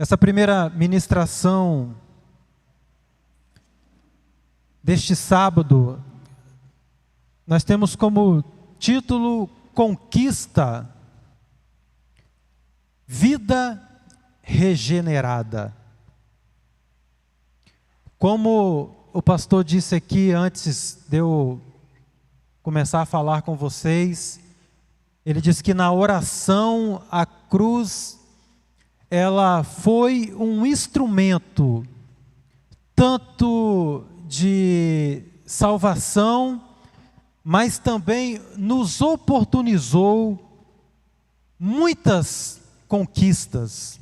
Essa primeira ministração deste sábado, nós temos como título Conquista, Vida Regenerada. Como o pastor disse aqui antes de eu começar a falar com vocês, ele disse que na oração a cruz ela foi um instrumento tanto de salvação, mas também nos oportunizou muitas conquistas.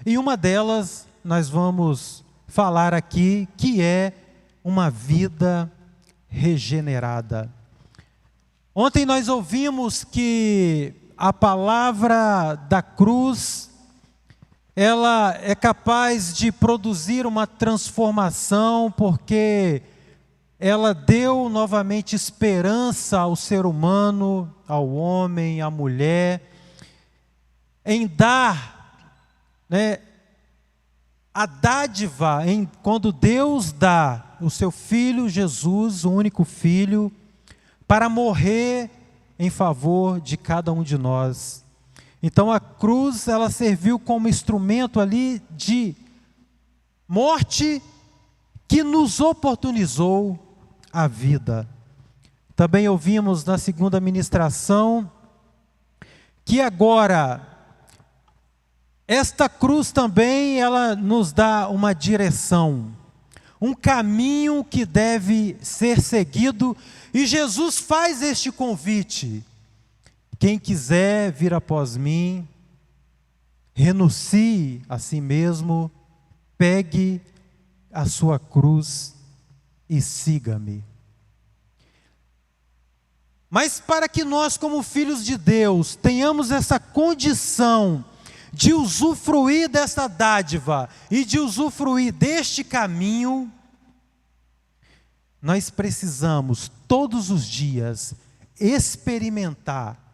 E uma delas nós vamos falar aqui, que é uma vida regenerada. Ontem nós ouvimos que a palavra da cruz ela é capaz de produzir uma transformação, porque ela deu novamente esperança ao ser humano, ao homem, à mulher, em dar, a dádiva, quando Deus dá o seu Filho Jesus, o único Filho, para morrer em favor de cada um de nós. Então a cruz, ela serviu como instrumento ali de morte que nos oportunizou a vida. Também ouvimos na segunda ministração que agora esta cruz também ela nos dá uma direção, um caminho que deve ser seguido, e Jesus faz este convite: quem quiser vir após mim, renuncie a si mesmo, pegue a sua cruz e siga-me. Mas para que nós, como filhos de Deus, tenhamos essa condição de usufruir dessa dádiva e de usufruir deste caminho, nós precisamos todos os dias experimentar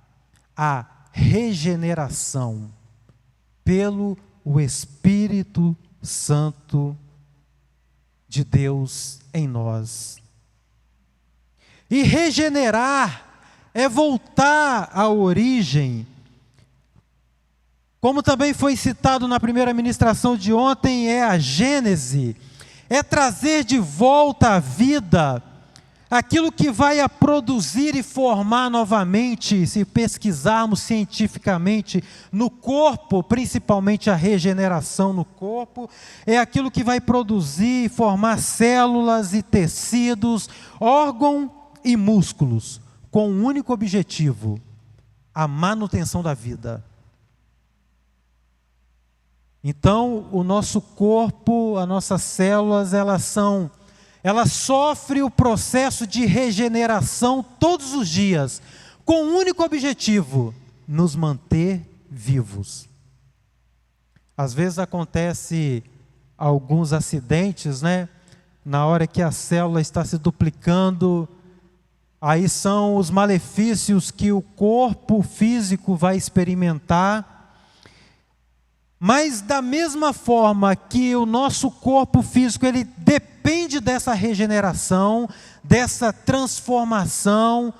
a regeneração pelo o Espírito Santo de Deus em nós. E regenerar é voltar à origem. Como também foi citado na primeira ministração de ontem, é a Gênese, é trazer de volta à vida aquilo que vai a produzir e formar novamente, se pesquisarmos cientificamente, no corpo, principalmente a regeneração no corpo, é aquilo que vai produzir e formar células e tecidos, órgãos e músculos, com um único objetivo: a manutenção da vida. Então, o nosso corpo, as nossas células, elas sofrem o processo de regeneração todos os dias, com um único objetivo: nos manter vivos. Às vezes acontece alguns acidentes, na hora que a célula está se duplicando, aí são os malefícios que o corpo físico vai experimentar. Mas da mesma forma que o nosso corpo físico, ele depende dessa regeneração, dessa transformação,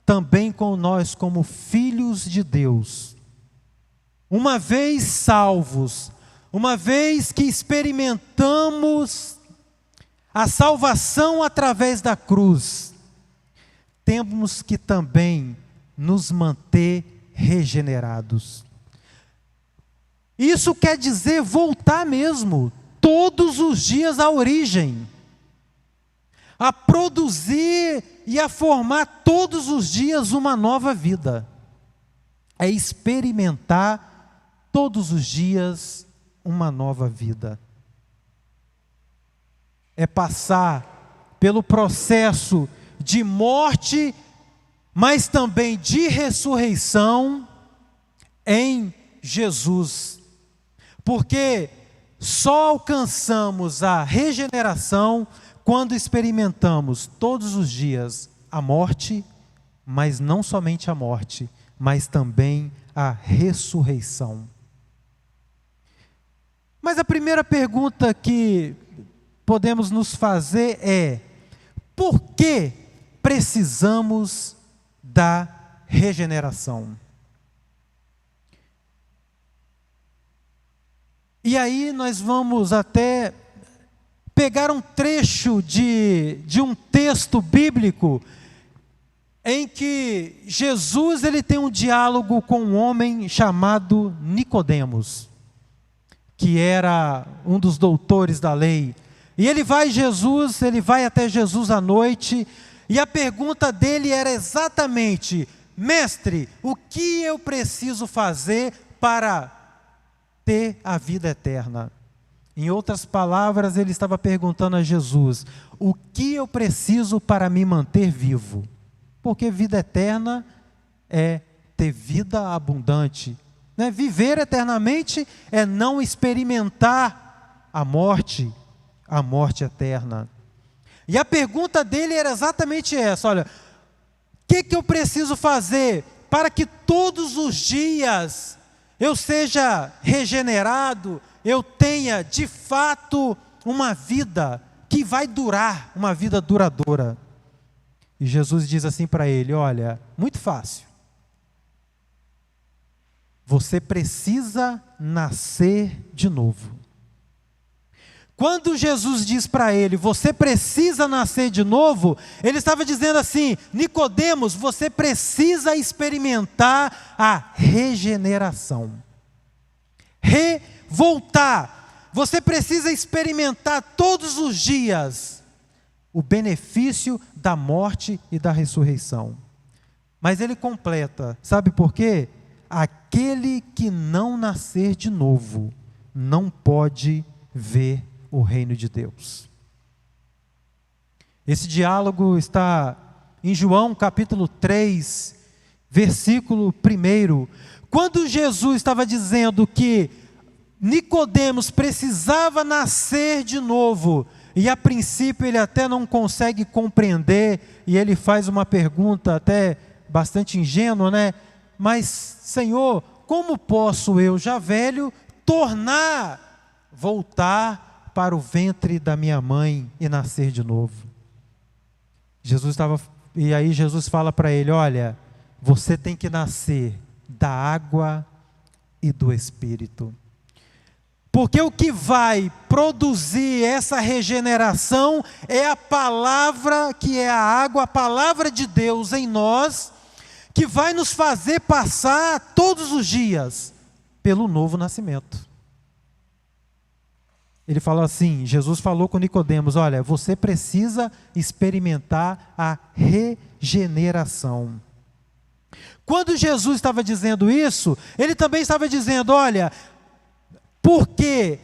também com nós como filhos de Deus. Uma vez salvos, uma vez que experimentamos a salvação através da cruz, temos que também nos manter regenerados. Isso quer dizer voltar mesmo, todos os dias à origem, a produzir e a formar todos os dias uma nova vida, é experimentar todos os dias uma nova vida, é passar pelo processo de morte, mas também de ressurreição em Jesus. Porque só alcançamos a regeneração quando experimentamos todos os dias a morte, mas não somente a morte, mas também a ressurreição. Mas a primeira pergunta que podemos nos fazer é: por que precisamos da regeneração? E aí nós vamos até pegar um trecho de um texto bíblico em que Jesus ele tem um diálogo com um homem chamado Nicodemos, que era um dos doutores da lei. E ele vai até Jesus à noite, e a pergunta dele era exatamente: mestre, o que eu preciso fazer para ter a vida eterna? Em outras palavras, ele estava perguntando a Jesus: o que eu preciso para me manter vivo? Porque vida eterna é ter vida abundante, né? Viver eternamente é não experimentar a morte eterna. E a pergunta dele era exatamente essa: olha, o que eu preciso fazer para que todos os dias eu seja regenerado, eu tenha de fato uma vida que vai durar, uma vida duradoura? E Jesus diz assim para ele: olha, muito fácil. Você precisa nascer de novo. Quando Jesus diz para ele: você precisa nascer de novo, ele estava dizendo assim: Nicodemos, você precisa experimentar a regeneração. Voltar. Você precisa experimentar todos os dias o benefício da morte e da ressurreição. Mas ele completa, sabe por quê? Aquele que não nascer de novo não pode ver o reino de Deus. Esse diálogo está em João capítulo 3, versículo 1. Quando Jesus estava dizendo que Nicodemos precisava nascer de novo, e a princípio ele até não consegue compreender, e ele faz uma pergunta até bastante ingênua, né? Mas, Senhor, como posso eu, já velho, voltar para o ventre da minha mãe e nascer de novo? E aí Jesus fala para ele: olha, você tem que nascer da água e do Espírito. Porque o que vai produzir essa regeneração é a palavra, que é a água, a palavra de Deus em nós, que vai nos fazer passar todos os dias pelo novo nascimento. Ele falou assim, Jesus falou com Nicodemos: olha, você precisa experimentar a regeneração. Quando Jesus estava dizendo isso, ele também estava dizendo: olha, porque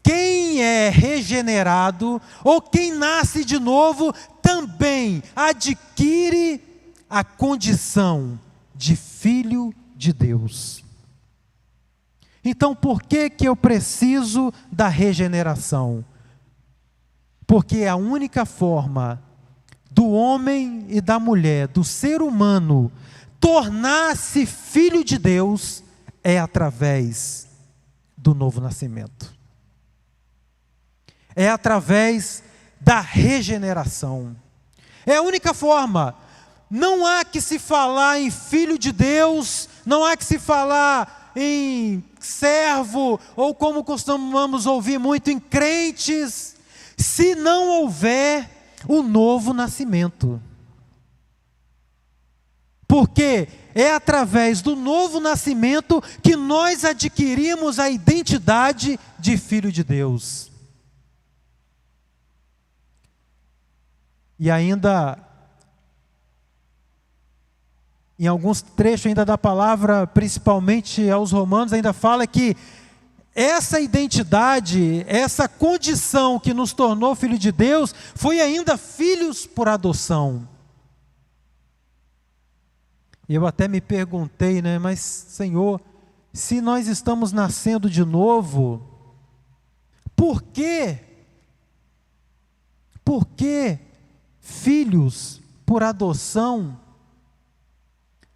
quem é regenerado, ou quem nasce de novo, também adquire a condição de filho de Deus. Então, por que eu preciso da regeneração? Porque a única forma do homem e da mulher, do ser humano, tornar-se filho de Deus é através do novo nascimento. É através da regeneração. É a única forma. Não há que se falar em filho de Deus, não há que se falar em servo, ou como costumamos ouvir muito, em crentes, se não houver o novo nascimento. Porque é através do novo nascimento que nós adquirimos a identidade de filho de Deus. E ainda, em alguns trechos ainda da palavra, principalmente aos Romanos, ainda fala que essa identidade, essa condição que nos tornou filho de Deus, foi ainda filhos por adoção. Eu até me perguntei, né? Mas, Senhor, se nós estamos nascendo de novo, por quê? Por que filhos por adoção?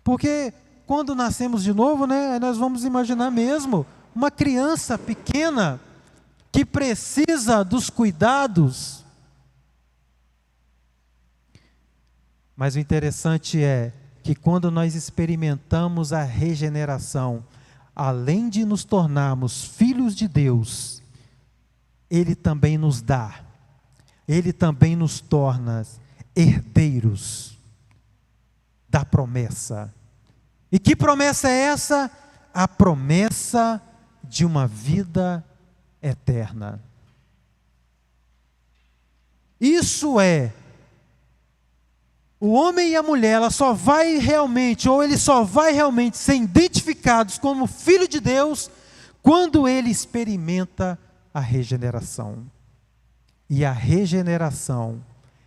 Porque quando nascemos de novo, né, nós vamos imaginar mesmo uma criança pequena, que precisa dos cuidados. Mas o interessante é que quando nós experimentamos a regeneração, além de nos tornarmos filhos de Deus, Ele também nos dá, Ele também nos torna herdeiros da promessa. E que promessa é essa? A promessa de uma vida eterna. Isso é, o homem e a mulher, ela só vai realmente, ou ele só vai realmente ser identificados como filho de Deus, quando ele experimenta a regeneração. E a regeneração,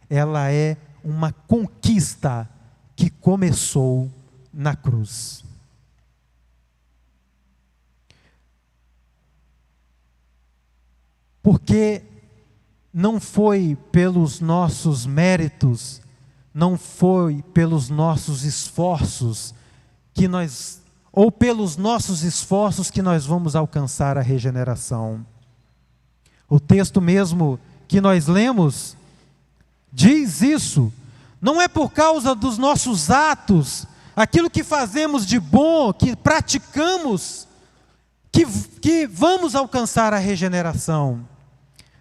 ela é uma conquista que começou na cruz. Porque não foi pelos nossos méritos, não foi pelos nossos esforços que nós, ou pelos nossos esforços que nós vamos alcançar a regeneração. O texto mesmo que nós lemos diz isso. Não é por causa dos nossos atos, aquilo que fazemos de bom, que praticamos, que vamos alcançar a regeneração,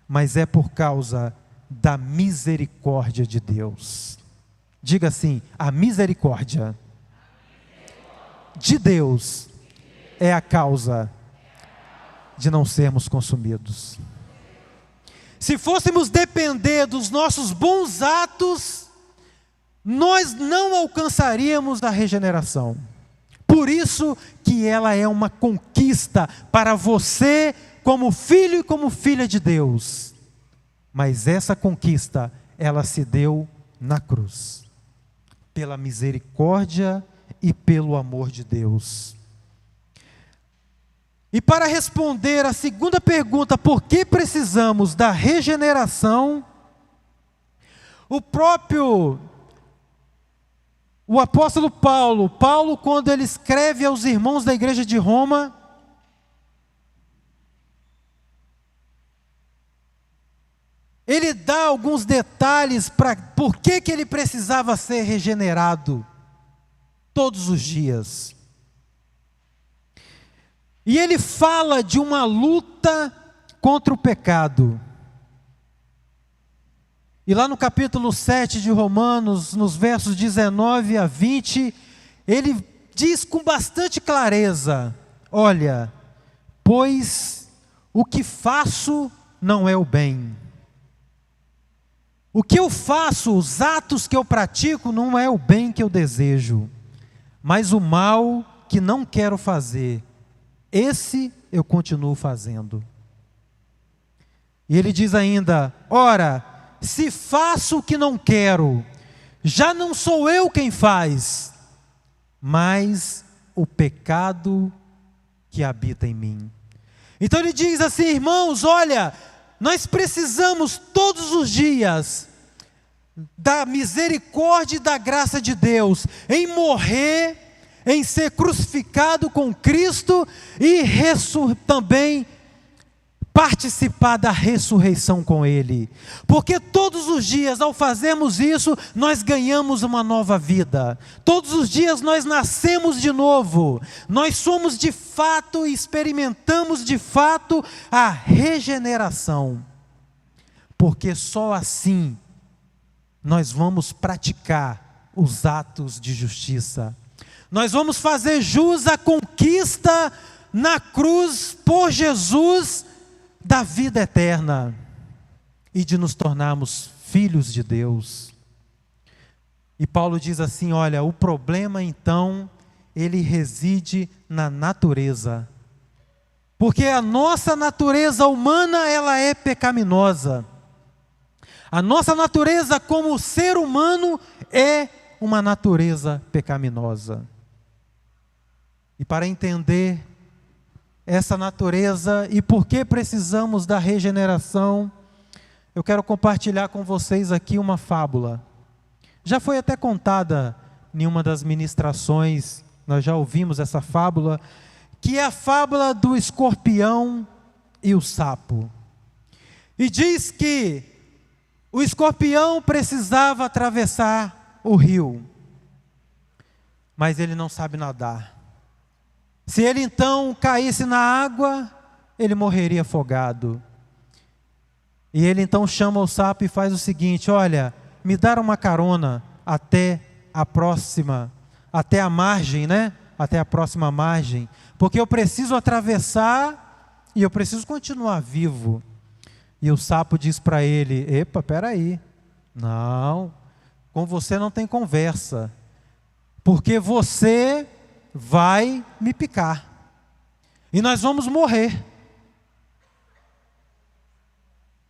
mas é por causa da misericórdia de Deus. Diga assim: a misericórdia de Deus é a causa de não sermos consumidos. Se fôssemos depender dos nossos bons atos, nós não alcançaríamos a regeneração. Por isso que ela é uma conquista para você, como filho e como filha de Deus. Mas essa conquista, ela se deu na cruz, pela misericórdia e pelo amor de Deus. E para responder a segunda pergunta, por que precisamos da regeneração, o apóstolo Paulo, quando ele escreve aos irmãos da igreja de Roma, ele dá alguns detalhes para por que ele precisava ser regenerado todos os dias. E ele fala de uma luta contra o pecado. E lá no capítulo 7 de Romanos, nos versos 19 a 20, ele diz com bastante clareza: olha, pois o que faço não é o bem. O que eu faço, os atos que eu pratico, não é o bem que eu desejo, mas o mal que não quero fazer, esse eu continuo fazendo. E ele diz ainda: ora, se faço o que não quero, já não sou eu quem faz, mas o pecado que habita em mim. Então ele diz assim: irmãos, olha, nós precisamos todos os dias da misericórdia e da graça de Deus, em morrer, em ser crucificado com Cristo e também participar da ressurreição com Ele. Porque todos os dias, ao fazermos isso, nós ganhamos uma nova vida. Todos os dias nós nascemos de novo. Nós somos de fato, experimentamos de fato a regeneração. Porque só assim nós vamos praticar os atos de justiça. Nós vamos fazer jus à conquista na cruz por Jesus da vida eterna e de nos tornarmos filhos de Deus. E Paulo diz assim: olha, o problema então, ele reside na natureza. Porque a nossa natureza humana, ela é pecaminosa. A nossa natureza como ser humano é uma natureza pecaminosa. E para entender essa natureza e por que precisamos da regeneração, eu quero compartilhar com vocês aqui uma fábula. Já foi até contada em uma das ministrações, nós já ouvimos essa fábula, que é a fábula do escorpião e o sapo. E diz que o escorpião precisava atravessar o rio, mas ele não sabe nadar. Se ele então caísse na água, ele morreria afogado. E ele então chama o sapo e faz o seguinte: olha, me dá uma carona até a próxima, até a margem, né? Até a próxima margem, porque eu preciso atravessar e eu preciso continuar vivo. E o sapo diz para ele: epa, peraí, não, com você não tem conversa, porque você vai me picar, e nós vamos morrer.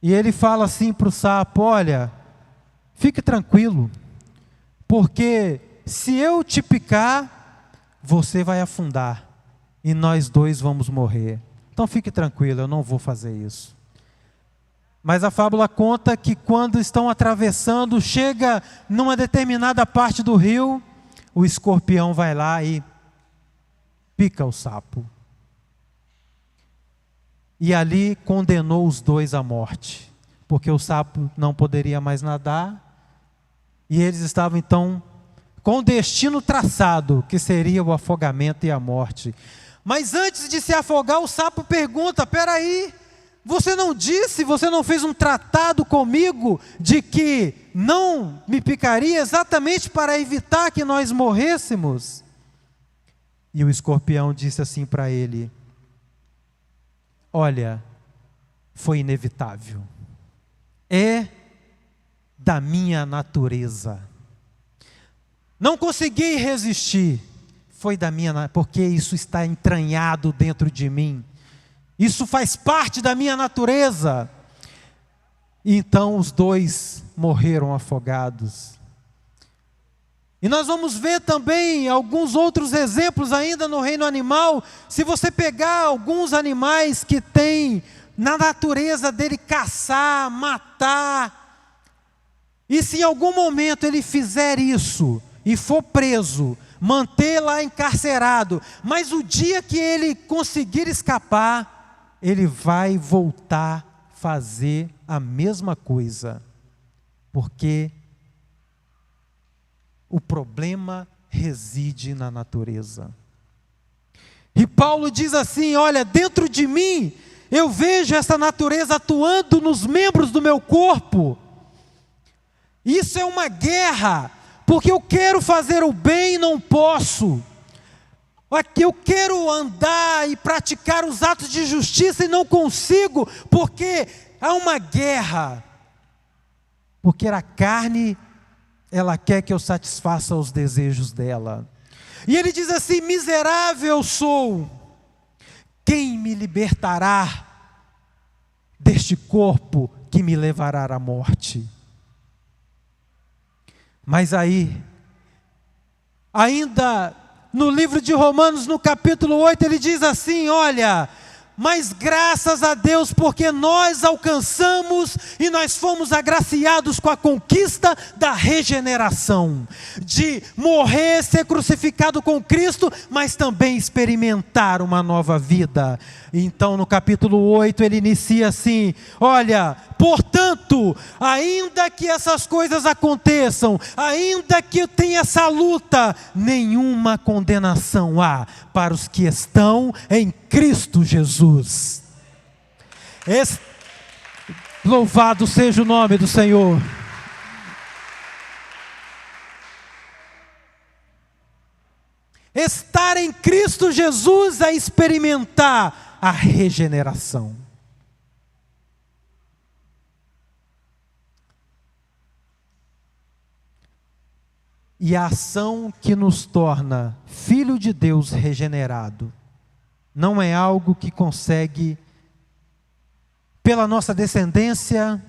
E ele fala assim para o sapo: olha, fique tranquilo, porque se eu te picar, você vai afundar, e nós dois vamos morrer. Então fique tranquilo, eu não vou fazer isso. Mas a fábula conta que quando estão atravessando, chega numa determinada parte do rio, o escorpião vai lá e pica o sapo. E ali condenou os dois à morte, porque o sapo não poderia mais nadar, e eles estavam então com o destino traçado, que seria o afogamento e a morte. Mas antes de se afogar, o sapo pergunta: peraí, você não disse, você não fez um tratado comigo de que não me picaria exatamente para evitar que nós morrêssemos? E o escorpião disse assim para ele: olha, foi inevitável, é da minha natureza, não consegui resistir, foi da minha, porque isso está entranhado dentro de mim, isso faz parte da minha natureza. E então os dois morreram afogados. E nós vamos ver também alguns outros exemplos ainda no reino animal. Se você pegar alguns animais que têm na natureza dele caçar, matar, e se em algum momento ele fizer isso e for preso, manter lá encarcerado, mas o dia que ele conseguir escapar, ele vai voltar a fazer a mesma coisa, porque o problema reside na natureza. E Paulo diz assim: olha, dentro de mim, eu vejo essa natureza atuando nos membros do meu corpo. Isso é uma guerra, porque eu quero fazer o bem e não posso. Eu quero andar e praticar os atos de justiça e não consigo, porque há uma guerra. Porque a carne, ela quer que eu satisfaça os desejos dela. E ele diz assim: miserável sou, quem me libertará deste corpo que me levará à morte? Mas aí, ainda no livro de Romanos, no capítulo 8, ele diz assim: olha, mas graças a Deus, porque nós alcançamos e nós fomos agraciados com a conquista da regeneração, de morrer, ser crucificado com Cristo, mas também experimentar uma nova vida. Então no capítulo 8 ele inicia assim: olha, portanto, ainda que essas coisas aconteçam, ainda que eu tenha essa luta, nenhuma condenação há para os que estão em Cristo Jesus. Louvado seja o nome do Senhor. Estar em Cristo Jesus é experimentar a regeneração. E a ação que nos torna filho de Deus regenerado não é algo que consegue pela nossa descendência,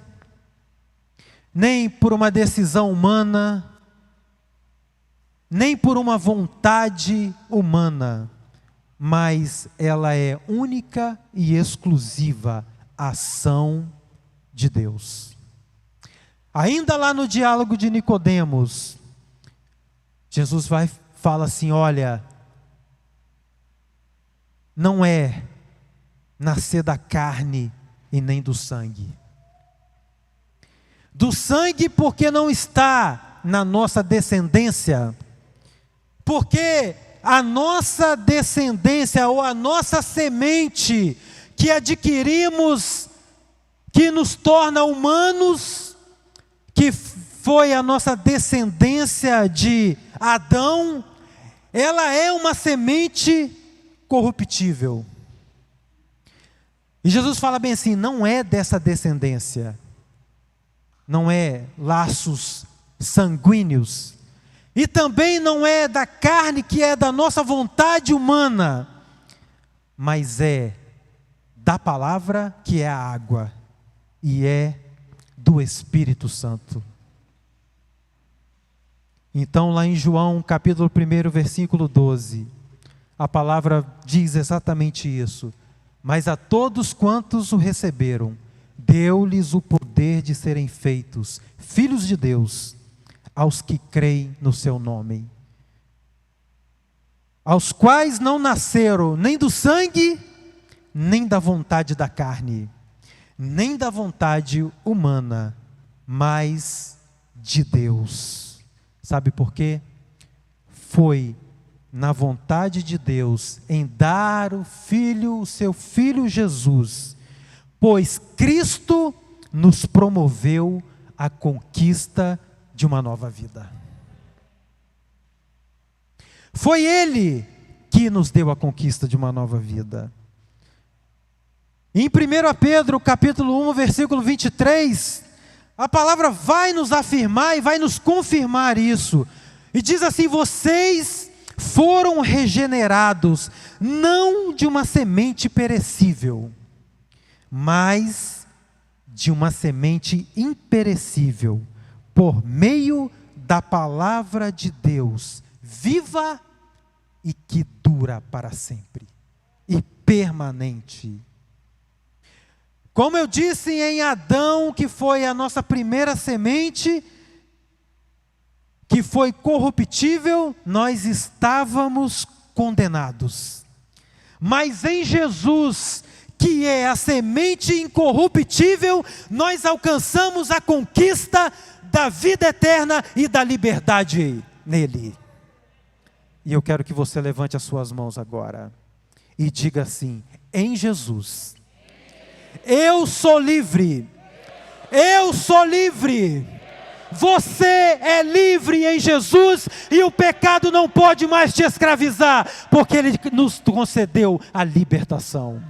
nem por uma decisão humana, nem por uma vontade humana, mas ela é única e exclusiva ação de Deus. Ainda lá no diálogo de Nicodemos, Jesus fala assim: olha, não é nascer da carne e nem do sangue, do sangue, porque não está na nossa descendência, porque a nossa descendência ou a nossa semente que adquirimos, que nos torna humanos, que foi a nossa descendência de Adão, ela é uma semente corruptível. E Jesus fala bem assim, não é dessa descendência, não é laços sanguíneos, e também não é da carne, que é da nossa vontade humana, mas é da palavra, que é a água, e é do Espírito Santo. Então lá em João capítulo 1, versículo 12, a palavra diz exatamente isso. Mas a todos quantos o receberam, deu-lhes o poder de serem feitos filhos de Deus, aos que creem no seu nome, aos quais não nasceram nem do sangue, nem da vontade da carne, nem da vontade humana, mas de Deus. Sabe por quê? Foi na vontade de Deus em dar o Filho, o seu Filho Jesus, pois Cristo nos promoveu a conquista de uma nova vida. Foi Ele que nos deu a conquista de uma nova vida. Em 1 Pedro capítulo 1, versículo 23, a palavra vai nos afirmar e vai nos confirmar isso. E diz assim: vocês foram regenerados, não de uma semente perecível, mas de uma semente imperecível, por meio da palavra de Deus, viva e que dura para sempre, e permanente. Como eu disse em Adão, que foi a nossa primeira semente, que foi corruptível, nós estávamos condenados. Mas em Jesus, que é a semente incorruptível, nós alcançamos a conquista da vida eterna e da liberdade nele. E eu quero que você levante as suas mãos agora e diga assim: em Jesus, eu sou livre, eu sou livre. Você é livre em Jesus, e o pecado não pode mais te escravizar, porque Ele nos concedeu a libertação.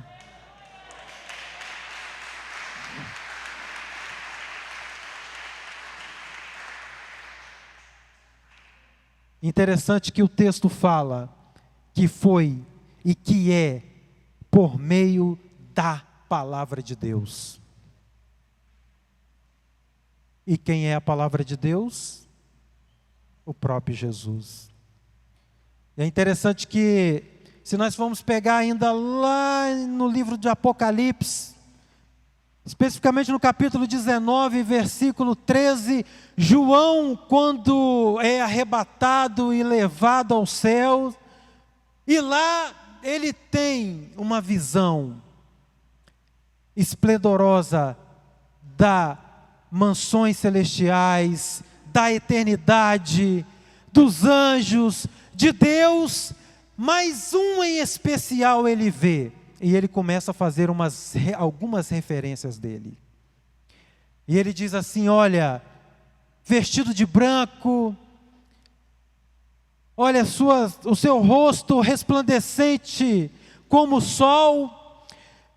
Interessante que o texto fala que foi e que é por meio da palavra de Deus. E quem é a palavra de Deus? O próprio Jesus. E é interessante que, se nós formos pegar ainda lá no livro de Apocalipse, especificamente no capítulo 19, versículo 13, João, quando é arrebatado e levado ao céu, e lá ele tem uma visão esplendorosa da mansões celestiais, da eternidade, dos anjos, de Deus, mas um em especial ele vê, e ele começa a fazer algumas referências dele. E ele diz assim: olha, vestido de branco, olha o seu rosto resplandecente como o sol,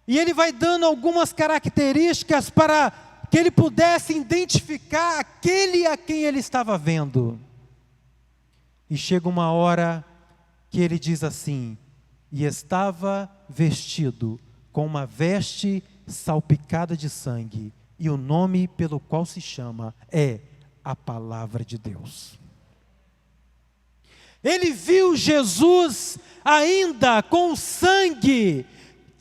e ele vai dando algumas características para que ele pudesse identificar aquele a quem ele estava vendo. E chega uma hora que ele diz assim: e estava vestido com uma veste salpicada de sangue, e o nome pelo qual se chama é a Palavra de Deus. Ele viu Jesus ainda com sangue,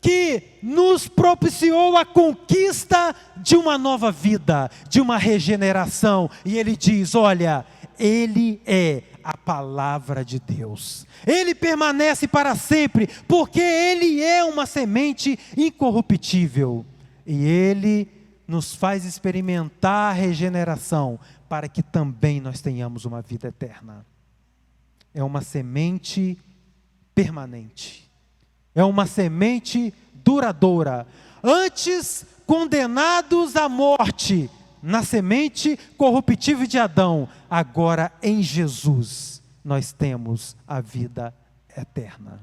que nos propiciou a conquista de uma nova vida, de uma regeneração. E ele diz: olha, Ele é a palavra de Deus. Ele permanece para sempre, porque Ele é uma semente incorruptível. E Ele nos faz experimentar a regeneração, para que também nós tenhamos uma vida eterna. É uma semente permanente, é uma semente duradoura. Antes condenados à morte, na semente corruptível de Adão, agora em Jesus nós temos a vida eterna.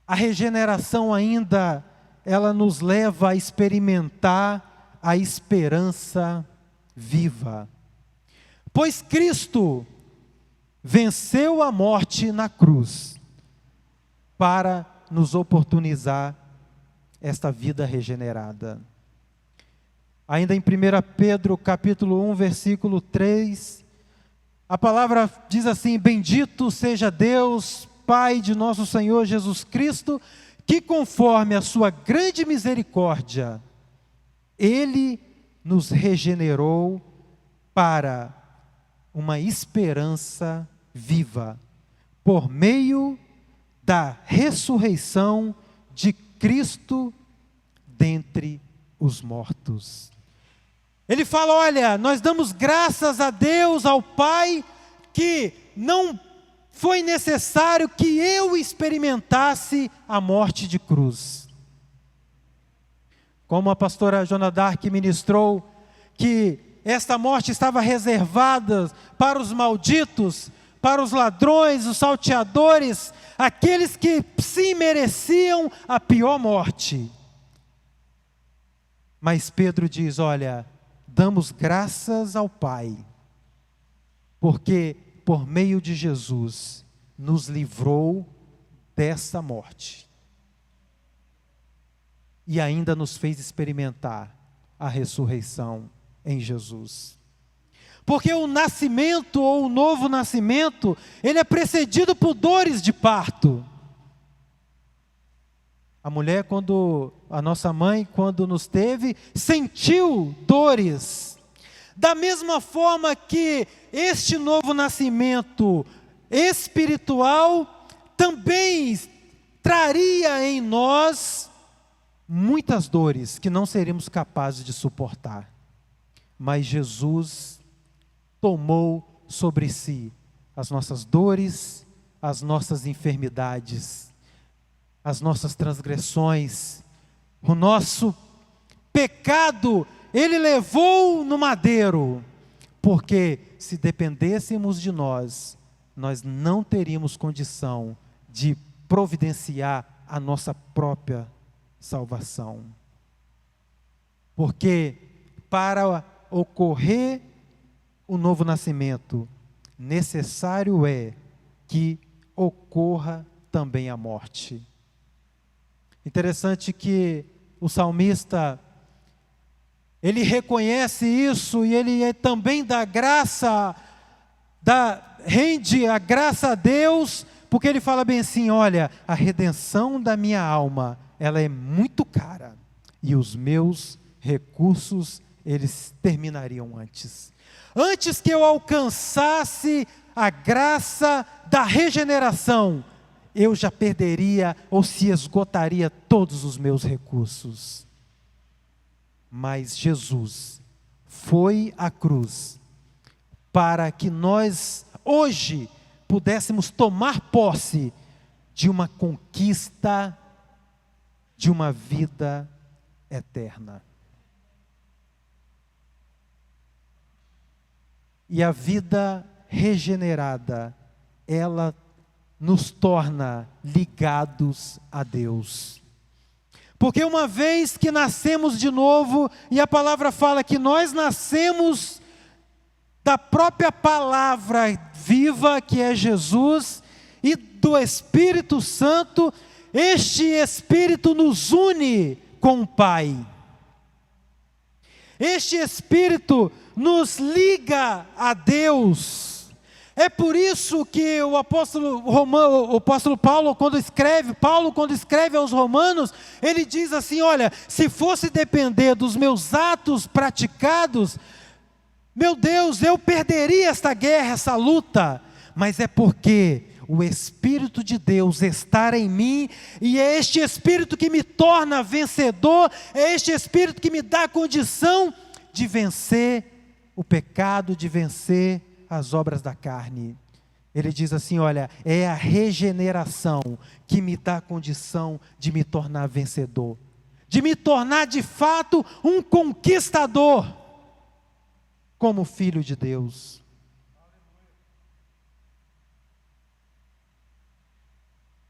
A regeneração ainda, ela nos leva a experimentar a esperança viva. Pois Cristo venceu a morte na cruz para nos oportunizar esta vida regenerada. Ainda em 1 Pedro capítulo 1, versículo 3, a palavra diz assim: bendito seja Deus, Pai de nosso Senhor Jesus Cristo, que conforme a sua grande misericórdia, Ele nos regenerou para uma esperança viva, por meio da ressurreição de Cristo dentre os mortos. Ele fala: olha, nós damos graças a Deus, ao Pai, que não foi necessário que eu experimentasse a morte de cruz. Como a pastora Joana Dark ministrou, que esta morte estava reservada para os malditos, para os ladrões, os salteadores, aqueles que sim mereciam a pior morte. Mas Pedro diz: olha, damos graças ao Pai, porque por meio de Jesus nos livrou dessa morte e ainda nos fez experimentar a ressurreição em Jesus. Porque o nascimento ou o novo nascimento, ele é precedido por dores de parto. A mulher, a nossa mãe, quando nos teve, sentiu dores. Da mesma forma que este novo nascimento espiritual também traria em nós muitas dores que não seríamos capazes de suportar. Mas Jesus tomou sobre si as nossas dores, as nossas enfermidades, as nossas transgressões, o nosso pecado, Ele levou no madeiro, porque se dependêssemos de nós, nós não teríamos condição de providenciar a nossa própria salvação. Porque para ocorrer o novo nascimento, necessário é que ocorra também a morte. Interessante que o salmista, ele reconhece isso e ele também dá graça, rende a graça a Deus, porque ele fala bem assim: olha, a redenção da minha alma, ela é muito cara, e os meus recursos, eles terminariam antes. Antes que eu alcançasse a graça da regeneração, eu já perderia ou se esgotaria todos os meus recursos. Mas Jesus foi à cruz para que nós hoje pudéssemos tomar posse de uma conquista, de uma vida eterna. E a vida regenerada, ela nos torna ligados a Deus. Porque uma vez que nascemos de novo, e a palavra fala que nós nascemos da própria palavra viva, que é Jesus, e do Espírito Santo, este Espírito nos une com o Pai. Este Espírito nos liga a Deus. É por isso que o apóstolo Paulo, quando escreve aos Romanos, ele diz assim: olha, se fosse depender dos meus atos praticados, meu Deus, eu perderia esta guerra, essa luta. Mas é porque o Espírito de Deus estar em mim, e é este Espírito que me torna vencedor, é este Espírito que me dá a condição de vencer o pecado, de vencer as obras da carne. Ele diz assim, olha, é a regeneração que me dá a condição de me tornar vencedor, de me tornar de fato um conquistador, como filho de Deus.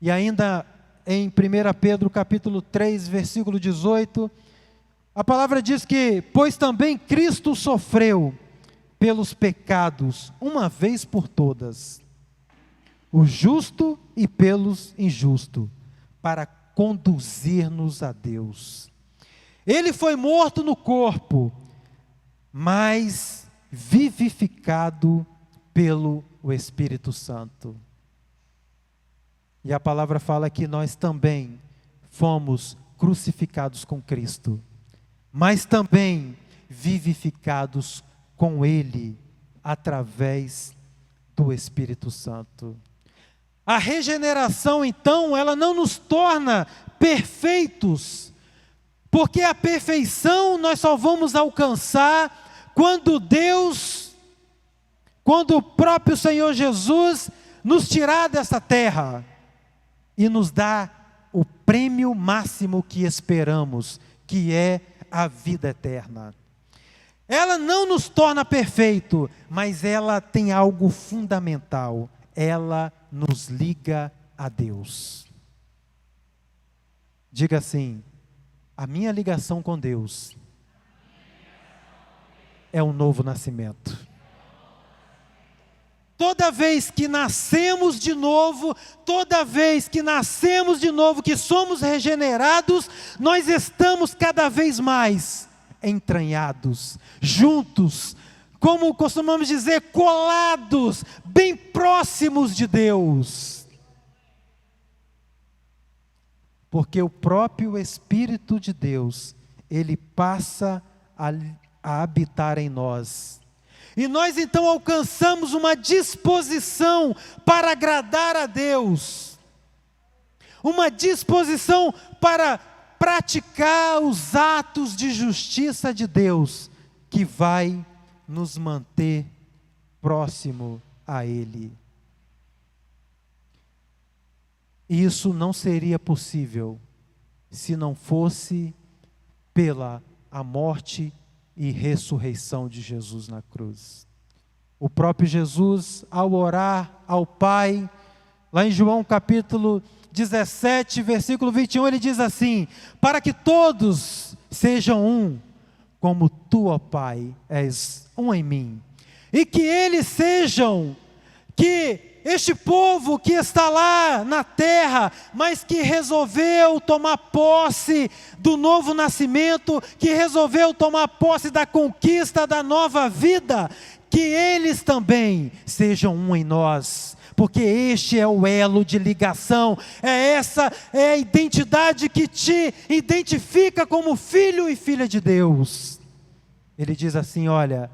E ainda em 1 Pedro capítulo 3, versículo 18, a palavra diz que, pois também Cristo sofreu pelos pecados, uma vez por todas, o justo e pelos injustos, para conduzir-nos a Deus. Ele foi morto no corpo, mas vivificado pelo Espírito Santo. E a palavra fala que nós também fomos crucificados com Cristo, mas também vivificados com Ele, através do Espírito Santo. A regeneração, então, ela não nos torna perfeitos, porque a perfeição nós só vamos alcançar quando o próprio Senhor Jesus nos tirar dessa terra e nos dá o prêmio máximo que esperamos, que é a vida eterna. Ela não nos torna perfeito, mas ela tem algo fundamental. Ela nos liga a Deus. Diga assim: a minha ligação com Deus é um novo nascimento. Toda vez que nascemos de novo, que somos regenerados, nós estamos cada vez mais entranhados, juntos, como costumamos dizer, colados, bem próximos de Deus. Porque o próprio Espírito de Deus, Ele passa a habitar em nós. E nós então alcançamos uma disposição para agradar a Deus, uma disposição para praticar os atos de justiça de Deus, que vai nos manter próximo a Ele. E isso não seria possível se não fosse pela a morte e ressurreição de Jesus na cruz. O próprio Jesus, ao orar ao Pai, lá em João capítulo 17, versículo 21, ele diz assim: para que todos sejam um, como tu, ó Pai, és um em mim, e que eles sejam, que este povo que está lá na terra, mas que resolveu tomar posse do novo nascimento, que resolveu tomar posse da conquista da nova vida, que eles também sejam um em nós, porque este é o elo de ligação, essa é a identidade que te identifica como filho e filha de Deus. Ele diz assim: olha,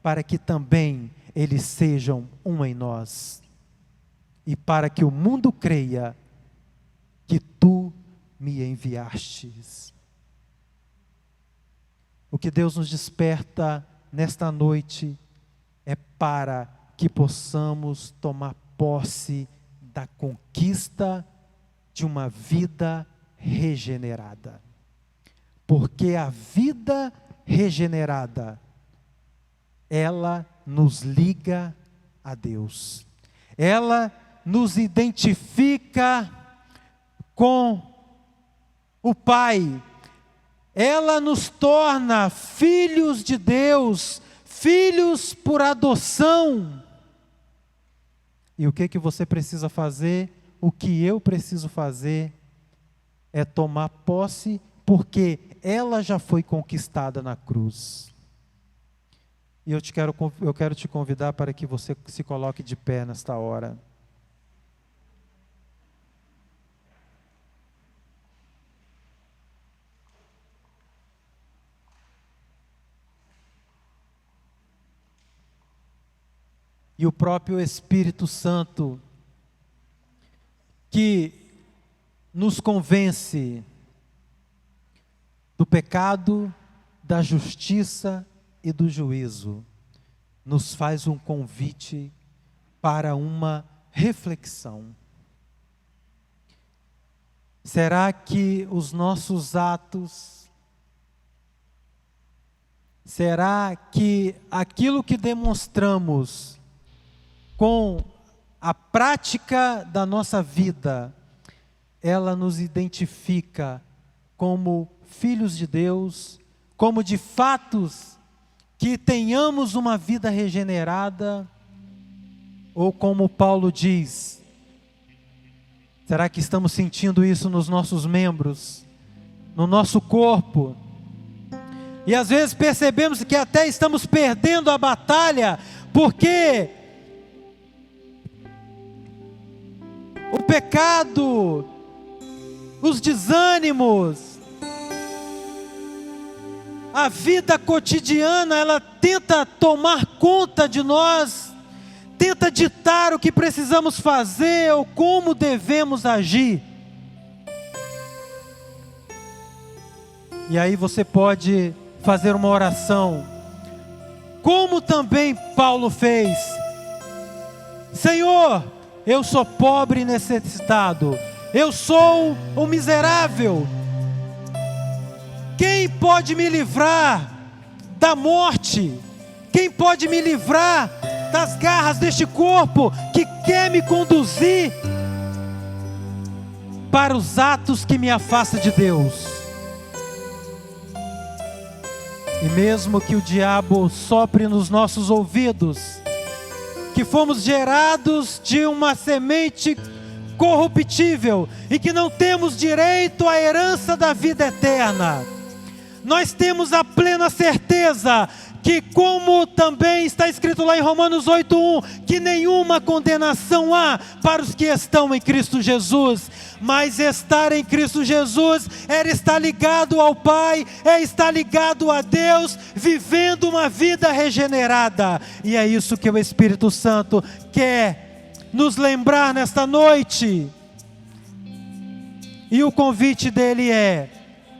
para que também eles sejam um em nós, e para que o mundo creia que tu me enviastes. O que Deus nos desperta nesta noite é para que possamos tomar posse da conquista de uma vida regenerada. Porque a vida regenerada, ela nos liga a Deus. Ela nos identifica com o Pai. Ela nos torna filhos de Deus, filhos por adoção. E o que você precisa fazer? O que eu preciso fazer é tomar posse, porque ela já foi conquistada na cruz. E eu quero te convidar para que você se coloque de pé nesta hora. E o próprio Espírito Santo, que nos convence do pecado, da justiça e do juízo, nos faz um convite para uma reflexão. Será que os nossos atos, será que aquilo que demonstramos com a prática da nossa vida, ela nos identifica como filhos de Deus, como de fatos que tenhamos uma vida regenerada, ou como Paulo diz, será que estamos sentindo isso nos nossos membros, no nosso corpo? E às vezes percebemos que até estamos perdendo a batalha, porque o pecado, os desânimos, a vida cotidiana, ela tenta tomar conta de nós, tenta ditar o que precisamos fazer ou como devemos agir. E aí você pode fazer uma oração, como também Paulo fez: Senhor, eu sou pobre e necessitado, eu sou um miserável. Quem pode me livrar da morte? Quem pode me livrar das garras deste corpo que quer me conduzir para os atos que me afastam de Deus? E mesmo que o diabo sopre nos nossos ouvidos, que fomos gerados de uma semente corruptível e que não temos direito à herança da vida eterna, nós temos a plena certeza que, como também está escrito lá em Romanos 8:1, que nenhuma condenação há para os que estão em Cristo Jesus. Mas estar em Cristo Jesus é estar ligado ao Pai, é estar ligado a Deus, vivendo uma vida regenerada. E é isso que o Espírito Santo quer nos lembrar nesta noite. E o convite dele é: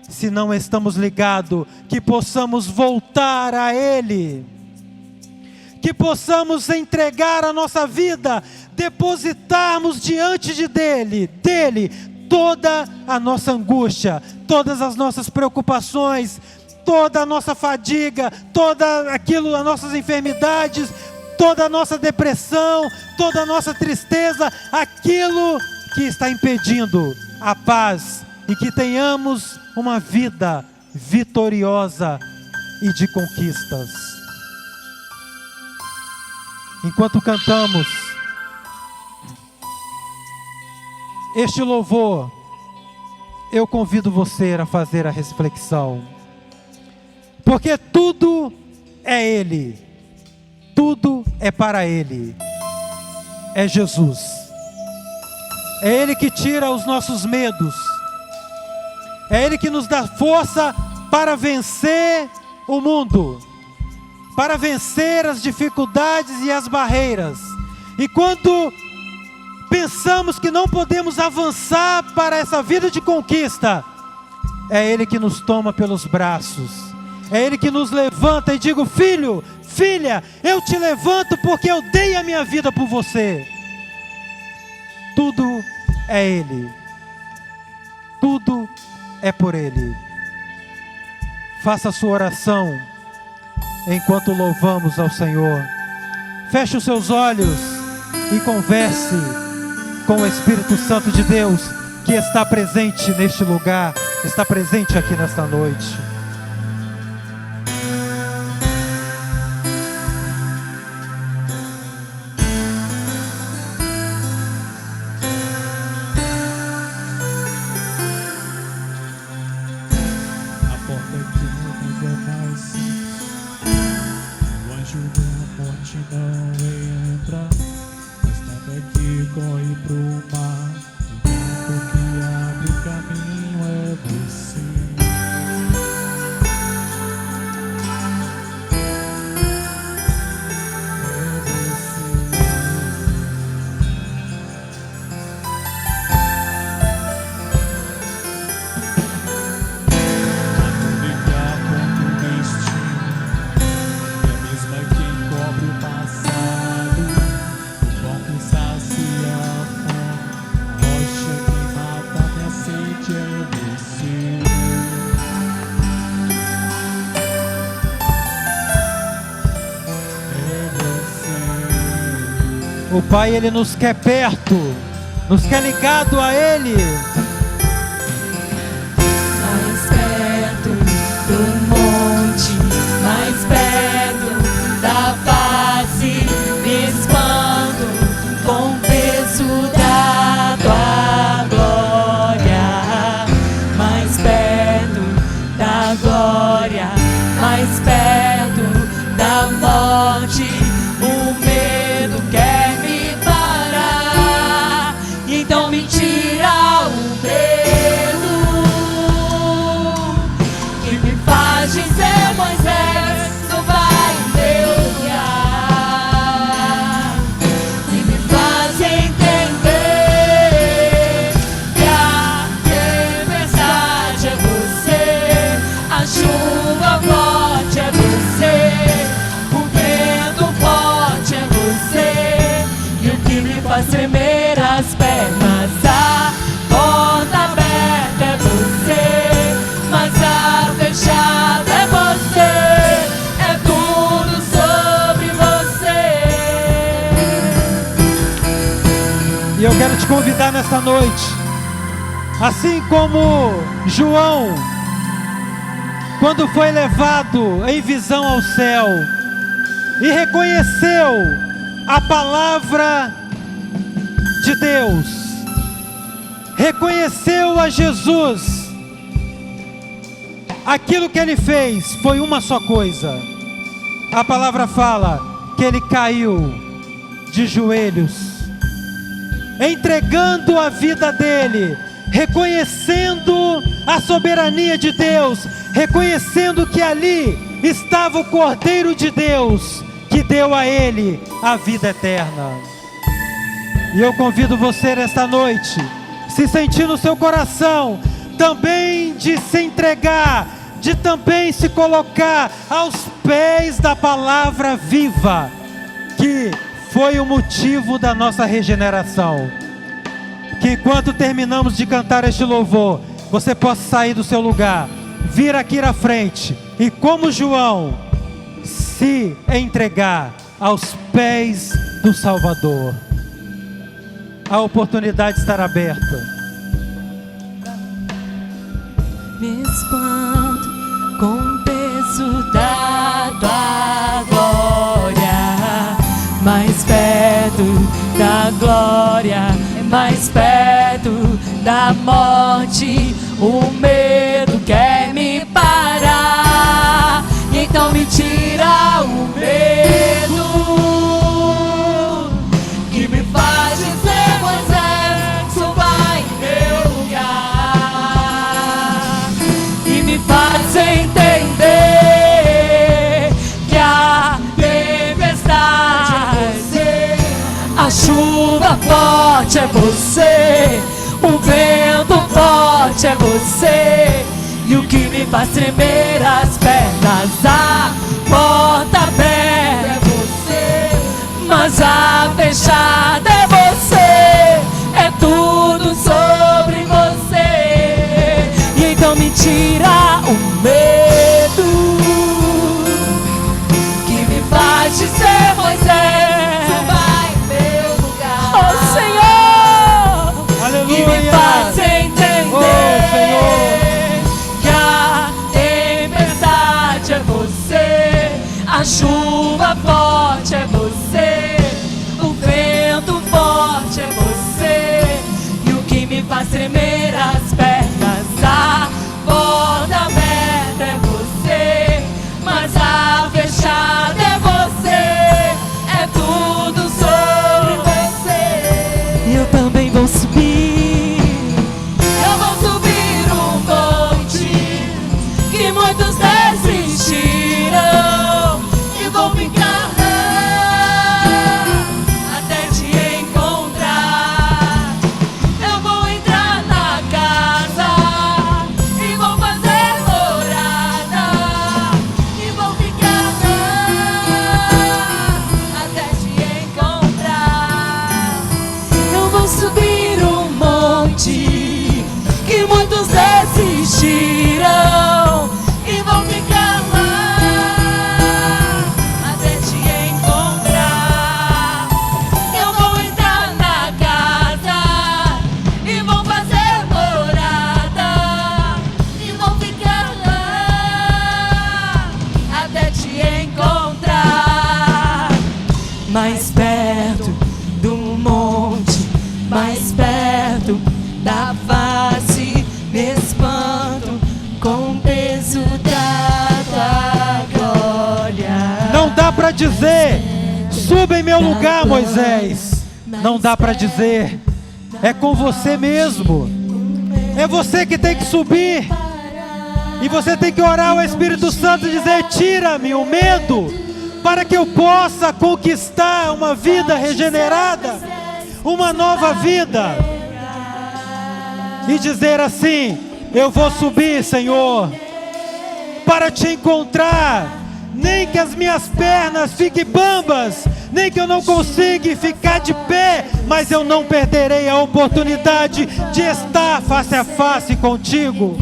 se não estamos ligados, que possamos voltar a Ele, que possamos entregar a nossa vida, depositarmos diante dele toda a nossa angústia, todas as nossas preocupações, toda a nossa fadiga, toda aquilo, as nossas enfermidades, toda a nossa depressão, toda a nossa tristeza, aquilo que está impedindo a paz, e que tenhamos uma vida vitoriosa e de conquistas. Enquanto cantamos este louvor, eu convido você a fazer a reflexão, porque tudo é Ele, tudo é para Ele, é Jesus, é Ele que tira os nossos medos, é Ele que nos dá força para vencer o mundo, para vencer as dificuldades e as barreiras. E quando pensamos que não podemos avançar para essa vida de conquista, é Ele que nos toma pelos braços, é Ele que nos levanta e digo: filho, filha, eu te levanto porque eu dei a minha vida por você. Tudo é Ele, tudo é por Ele. Faça a sua oração enquanto louvamos ao Senhor. Feche os seus olhos e converse com o Espírito Santo de Deus, que está presente neste lugar, está presente aqui nesta noite. O Pai, Ele nos quer perto, nos quer ligado a Ele. Mais perto do monte, mais perto da face, me expando com o peso da tua glória. Mais perto da glória, mais perto da morte, o medo quer me parar, então me tira o medo que me faz dizer: Moisés, tu vai em meu lugar, e me faz entender que a tempestade é você, a chuva forte é você, o vento forte é você, e o que me faz tremer as pernas, a porta aberta é você, mas a fechada é você, é tudo sobre você. E eu quero te convidar nessa noite, assim como João, quando foi levado em visão ao céu e reconheceu a palavra de Deus, reconheceu a Jesus, aquilo que ele fez foi uma só coisa. A palavra fala que ele caiu de joelhos, entregando a vida dele, reconhecendo a soberania de Deus, reconhecendo que ali estava o Cordeiro de Deus, que deu a ele a vida eterna. E eu convido você nesta noite, se sentir no seu coração, também de se entregar, de também se colocar aos pés da palavra viva, que foi o motivo da nossa regeneração. Que enquanto terminamos de cantar este louvor, você possa sair do seu lugar, vir aqui à frente e, como João, se entregar aos pés do Salvador. A oportunidade estará aberta. Me espanto com o peso da tua glória, mais perto da glória, mais perto da morte, o medo quer me parar, então me tira o medo que me faz dizer: Moisés, suba em meu lugar, e me faz entender que a tempestade é você, a chuva forte é você, o vento forte é você, e o que me faz tremer as pernas, a porta aberta é você, mas a fechada é você, é tudo sobre você, e então me tira o medo que me faz dizer: Moisés, tu vai em meu lugar, oh Senhor, Aleluia. e me faz entender que a tempestade é você, a chuva forte é você, o vento forte é você, e o que me faz tremer as pernas, a porta aberta é você, mas a fechada é você, é tudo sobre você. E eu também vou subir, eu vou subir um monte que muitos desistiram, e vou ficar lá mais perto do monte, mais perto da face. Me espanto com o peso da tua glória. Não dá para dizer, suba em meu lugar, Moisés. Não dá para dizer, é com você mesmo. É você que tem que subir. E você tem que orar ao Espírito Santo e dizer: tira-me o medo, para que eu possa conquistar uma vida regenerada, uma nova vida. E dizer assim: eu vou subir, Senhor, para te encontrar. Nem que as minhas pernas fiquem bambas, nem que eu não consiga ficar de pé, mas eu não perderei a oportunidade de estar face a face contigo.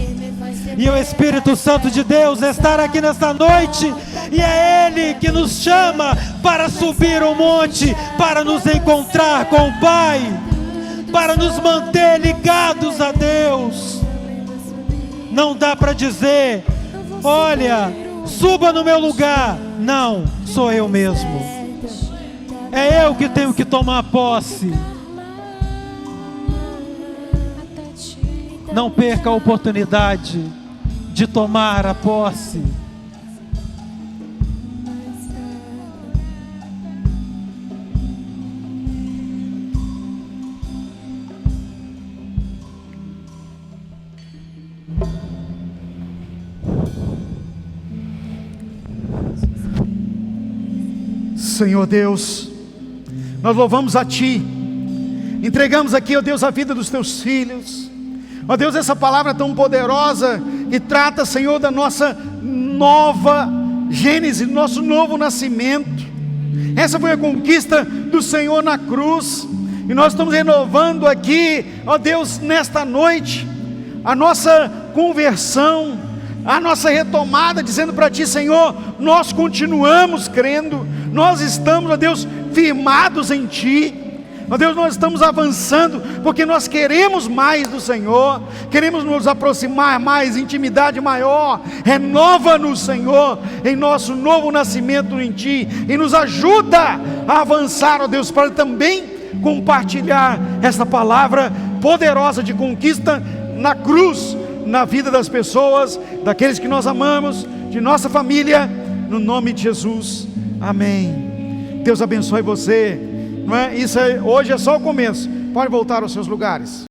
E o Espírito Santo de Deus estar aqui nesta noite, e é Ele que nos chama para subir o monte, para nos encontrar com o Pai, para nos manter ligados a Deus. Não dá para dizer: olha, suba no meu lugar. Não, sou eu mesmo. É eu que tenho que tomar posse. Não perca a oportunidade de tomar a posse. Senhor Deus, nós louvamos a Ti, entregamos aqui, ó Deus, a vida dos Teus filhos. Ó Deus, essa palavra tão poderosa que trata, Senhor, da nossa nova gênese, nosso novo nascimento. Essa foi a conquista do Senhor na cruz, e nós estamos renovando aqui, ó Deus, nesta noite, a nossa conversão, a nossa retomada, dizendo para Ti: Senhor, nós continuamos crendo, nós estamos, ó Deus, firmados em Ti. Ó Deus, nós estamos avançando, porque nós queremos mais do Senhor, queremos nos aproximar mais, intimidade maior. Renova-nos, Senhor, em nosso novo nascimento em Ti, e nos ajuda a avançar, ó Deus, para também compartilhar essa palavra poderosa de conquista na cruz, na vida das pessoas, daqueles que nós amamos, de nossa família, no nome de Jesus, amém. Deus abençoe você. Não é? Hoje é só o começo. Pode voltar aos seus lugares.